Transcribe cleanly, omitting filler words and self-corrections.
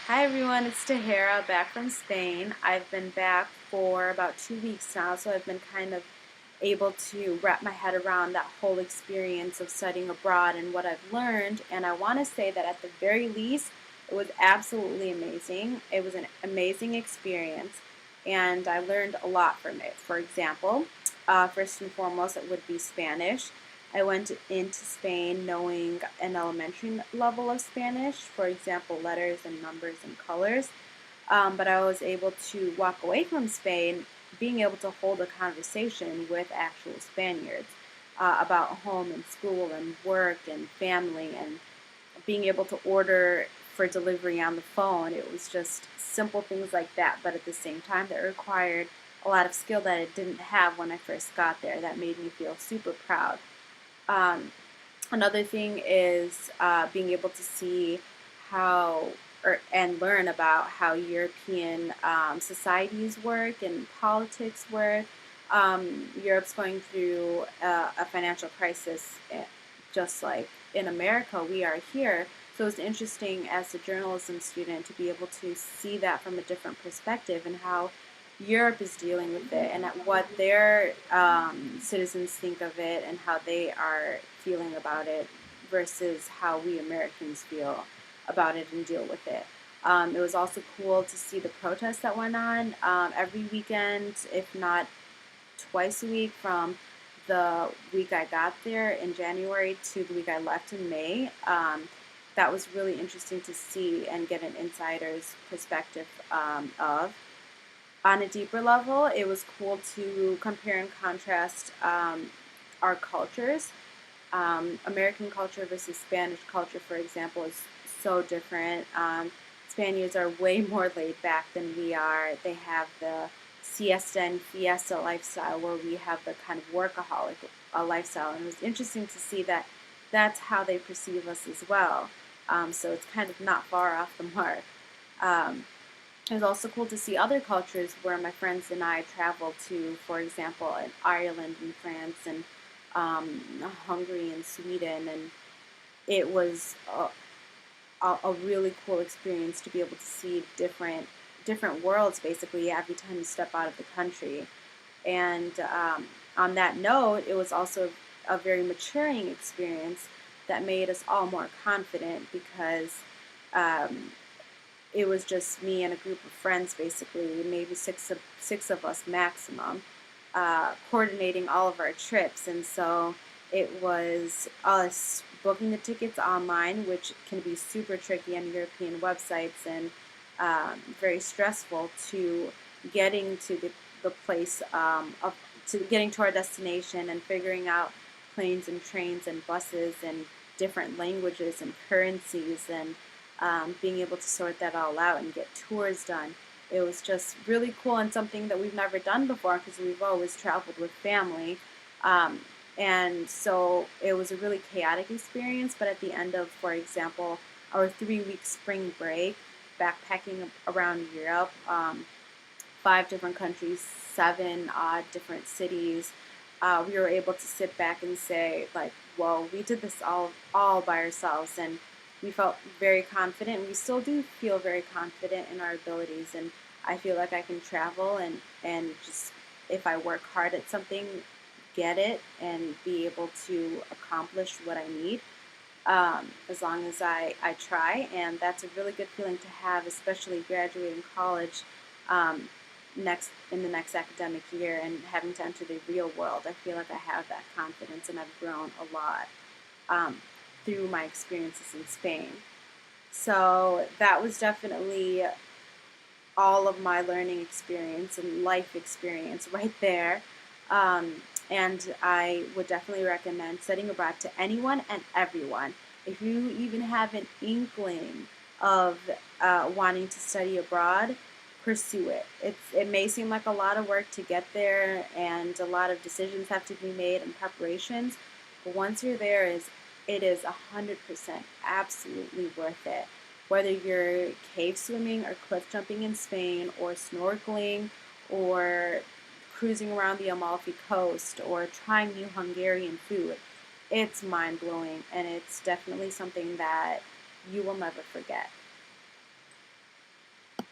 Hi everyone, it's Tahara back from Spain. I've been back for about 2 weeks now, so I've been kind of able to wrap my head around that whole experience of studying abroad and what I've learned. And I want to say that at the very least, it was absolutely amazing. It was an amazing experience, and I learned a lot from it. For example, first and foremost, it would be Spanish. I went into Spain knowing an elementary level of Spanish, for example, letters and numbers and colors. But I was able to walk away from Spain being able to hold a conversation with actual Spaniards about home and school and work and family and being able to order for delivery on the phone. It was just simple things like that, but at the same time, that required a lot of skill that I didn't have when I first got there. That made me feel super proud. Um, Another thing is being able to see how and learn about how European societies work and politics work. Europe's going through a financial crisis, just like in America we are here. So it's interesting as a journalism student to be able to see that from a different perspective and how Europe is dealing with it and what their citizens think of it and how they are feeling about it versus how we Americans feel about it and deal with it. It was also cool to see the protests that went on every weekend, if not twice a week, from the week I got there in January to the week I left in May. That was really interesting to see and get an insider's perspective of. On a deeper level, it was cool to compare and contrast our cultures. American culture versus Spanish culture, for example, is so different. Spaniards are way more laid back than we are. They have the siesta and fiesta lifestyle, where we have the kind of workaholic lifestyle. And it was interesting to see that that's how they perceive us as well. So it's kind of not far off the mark. Um, it was also cool to see other cultures where my friends and I traveled to, for example, in Ireland and France and Hungary and Sweden, and it was a really cool experience to be able to see different worlds basically every time you step out of the country. And on that note, it was also a very maturing experience that made us all more confident because um, it was just me and a group of friends, basically, maybe six of us maximum, coordinating all of our trips. And so it was us booking the tickets online, which can be super tricky on European websites and very stressful, to getting to the place to getting to our destination and figuring out planes and trains and buses and different languages and currencies and being able to sort that all out and get tours done. It was just really cool and something that we've never done before because we've always traveled with family. Um, and so it was a really chaotic experience, but at the end of, for example, our 3 week spring break, backpacking around Europe, 5 different countries, seven odd different cities, we were able to sit back and say, like, whoa, we did this all by ourselves. And we felt very confident. We still do feel very confident in our abilities. And I feel like I can travel and just, if I work hard at something, get it and be able to accomplish what I need, as long as I try. And that's a really good feeling to have, especially graduating college in the next academic year and having to enter the real world. I feel like I have that confidence and I've grown a lot through my experiences in Spain. So that was definitely all of my learning experience and life experience right there. And I would definitely recommend studying abroad to anyone and everyone. If you even have an inkling of wanting to study abroad, pursue it. It may seem like a lot of work to get there, and a lot of decisions have to be made and preparations. But once you're there, it is 100% absolutely worth it. Whether you're cave swimming or cliff jumping in Spain, or snorkeling, or cruising around the Amalfi Coast, or trying new Hungarian food, it's mind blowing, and it's definitely something that you will never forget.